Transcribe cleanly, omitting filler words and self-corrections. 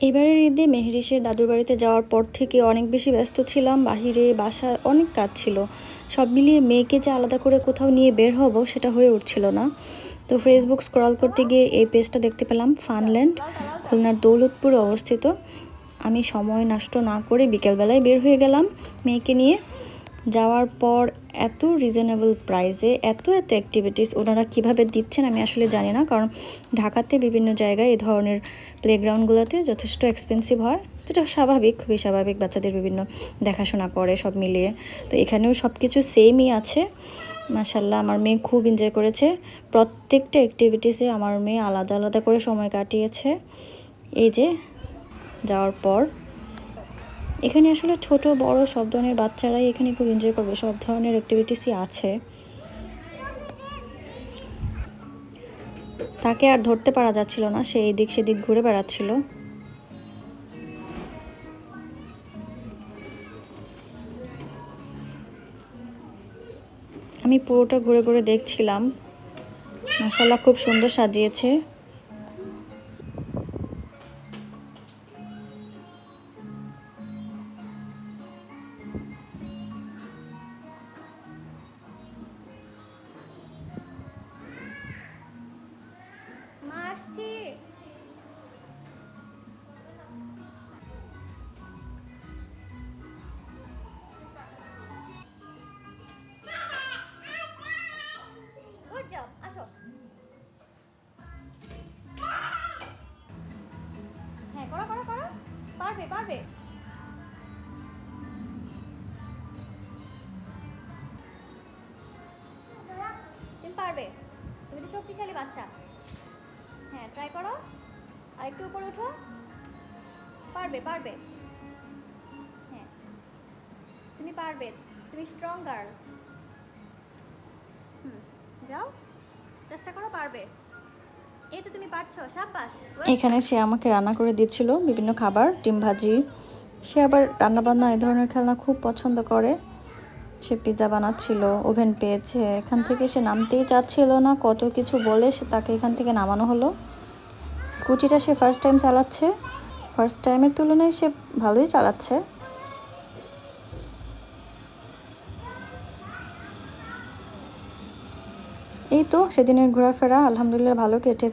এবারের ঈদে মেহেরিসের দাদুর বাড়িতে যাওয়ার পর থেকে অনেক বেশি ব্যস্ত ছিলাম। বাহিরে বাসায় অনেক কাজ ছিল, সব মিলিয়ে মেয়েকে যে আলাদা করে কোথাও নিয়ে বের হব সেটা হয়ে উঠছিল না। তো ফেসবুক স্ক্রল করতে গিয়ে এই পেজটা দেখতে পেলাম, ফানল্যান্ড, খুলনার দৌলতপুরে অবস্থিত। আমি সময় নষ্ট না করে বিকেলবেলায় বের হয়ে গেলাম মেয়েকে নিয়ে। যাওয়ার পর এত রিজনেবল প্রাইসে এত এত অ্যাক্টিভিটিস ওনারা কীভাবে দিচ্ছেন আমি আসলে জানি না, কারণ ঢাকাতে বিভিন্ন জায়গায় এই ধরনের প্লেগ্রাউন্ডগুলোতে যথেষ্ট এক্সপেন্সিভ হয়, যেটা স্বাভাবিক, খুবই স্বাভাবিক, বাচ্চাদের বিভিন্ন দেখাশোনা করে সব মিলিয়ে। তো এখানেও সব কিছু সেমই আছে। মাশাল্লাহ, আমার মেয়ে খুব এনজয় করেছে। প্রত্যেকটা অ্যাক্টিভিটিসে আমার মেয়ে আলাদা আলাদা করে সময় কাটিয়েছে। এই যে যাওয়ার পর এখানে আসলে ছোট বড় সব ধরনের বাচ্চারাই এখানে খুব এনজয় করবে, সব ধরনের অ্যাক্টিভিটিসই আছে। তাকে আর ধরতে পারা যাচ্ছিল না, সে এদিক সেদিক ঘুরে বেড়াচ্ছিল। আমি পুরোটা ঘুরে ঘুরে দেখছিলাম। মাশাআল্লাহ, খুব সুন্দর সাজিয়েছে। হ্যাঁ, করো করো করো, পারবে পারবে। তুমি পারবে, তুমি তো শক্তিশালী বাচ্চা। হ্যাঁ, ট্রাই করো, আর একটু উপরে ওঠো। পারবে পারবে, হ্যাঁ তুমি পারবে, তুমি স্ট্রং গার্ল। যাও, চেষ্টা করো, পারবে। এই তো তুমি পারছো, শাবাশ। এখানে সে আমাকে রান্না করে দিচ্ছিল বিভিন্ন খাবার, ডিম ভাজি। সে আবার রান্নাবান্না এই ধরনের খেলনা খুব পছন্দ করে। সে পিৎজা বানাচ্ছিল, ওভেন পেয়েছে, এখান থেকে সে নামতেই চাচ্ছিল না, কত কিছু বলে সে তাকে এখান থেকে নামানো হলো। স্কুটিটা সে ফার্স্ট টাইম চালাচ্ছে, ফার্স্ট টাইমের তুলনায় সে ভালোই চালাচ্ছে। এই তো সেদিনের ঘোরাফেরা আলহামদুলিল্লাহ ভালো কেটেছে।